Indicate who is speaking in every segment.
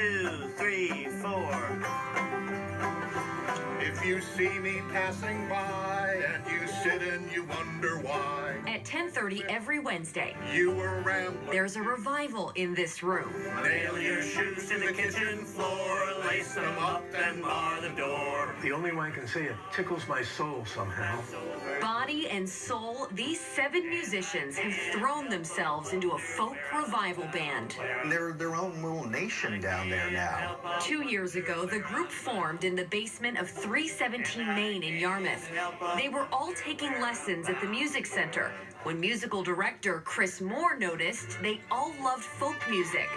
Speaker 1: 2, 3, 4.
Speaker 2: If you see me passing by and you sit and you wonder why.
Speaker 3: At 10:30 every Wednesday,
Speaker 2: You were rambling.
Speaker 3: there's a revival in this room.
Speaker 1: Nail your shoes to the kitchen floor, lace them up and bar the door.
Speaker 4: The only way I can say it tickles my soul somehow.
Speaker 3: Body and soul, these 7 musicians have thrown themselves into a folk revival band.
Speaker 5: They're their own little nation down there now.
Speaker 3: 2 years ago, the group formed in the basement of 317 Main in Yarmouth. They were all taking lessons at the music center when musical director Chris Moore noticed they all loved folk music.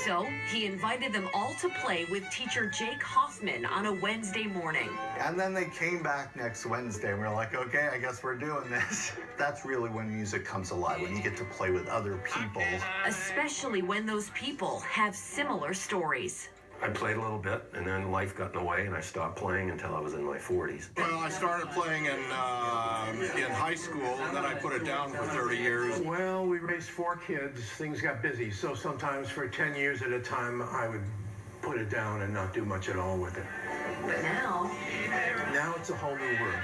Speaker 3: So he invited them all to play with teacher Jake Hoffman on a Wednesday morning.
Speaker 5: And then they came back next Wednesday and we were like, okay, I guess we're doing this. That's really when music comes alive, when you get to play with other people.
Speaker 3: Especially when those people have similar stories.
Speaker 6: I played a little bit, and then life got in the way, and I stopped playing until I was in my 40s.
Speaker 2: Well, I started playing in high school, and then I put it down for 30 years.
Speaker 4: Well, we raised 4 kids. Things got busy, so sometimes for 10 years at a time, I would put it down and not do much at all with it.
Speaker 3: But now
Speaker 4: Now it's a whole new world.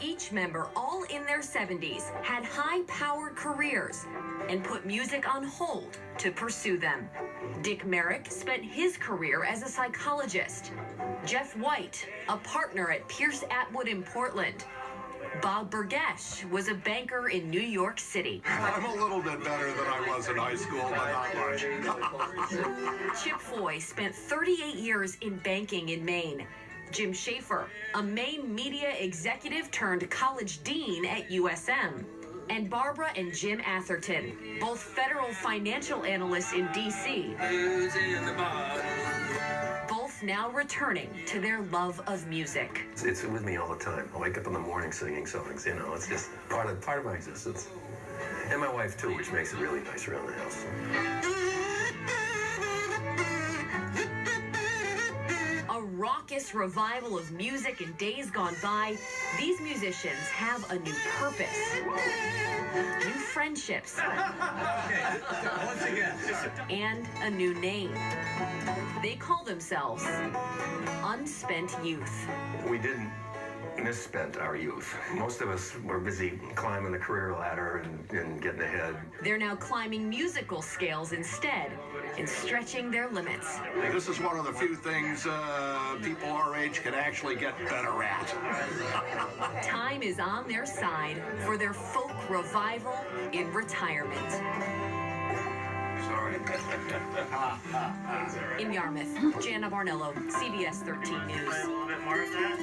Speaker 3: each member, all in their 70s, had high-powered careers and put music on hold to pursue them. Dick Merrick spent his career as a psychologist. Jeff White, a partner at Pierce Atwood in Portland. Bob Burgesh was a banker in New York City.
Speaker 2: I'm a little bit better than I was in high school, but not much.
Speaker 3: Chip Foy spent 38 years in banking in Maine. Jim Schaefer, a Maine media executive turned college dean at USM. And Barbara and Jim Atherton, both federal financial analysts in D.C. Both now returning to their love of music.
Speaker 6: It's with me all the time. I wake up in the morning singing songs, you know, it's just part of my existence. And my wife, too, which makes it really nice around the house.
Speaker 3: A raucous revival of music in days gone by, these musicians have a new purpose, new friendships, and a new name. They call themselves UnSpent Youth.
Speaker 6: We didn't misspent our youth. Most of us were busy climbing the career ladder and getting ahead.
Speaker 3: They're now climbing musical scales instead and stretching their limits.
Speaker 2: This is one of the few things people our age can actually get better at.
Speaker 3: Time is on their side for their folk revival in retirement.
Speaker 6: Sorry.
Speaker 3: In Yarmouth, Jana Barnello, CBS 13 News.
Speaker 1: A little bit more of that.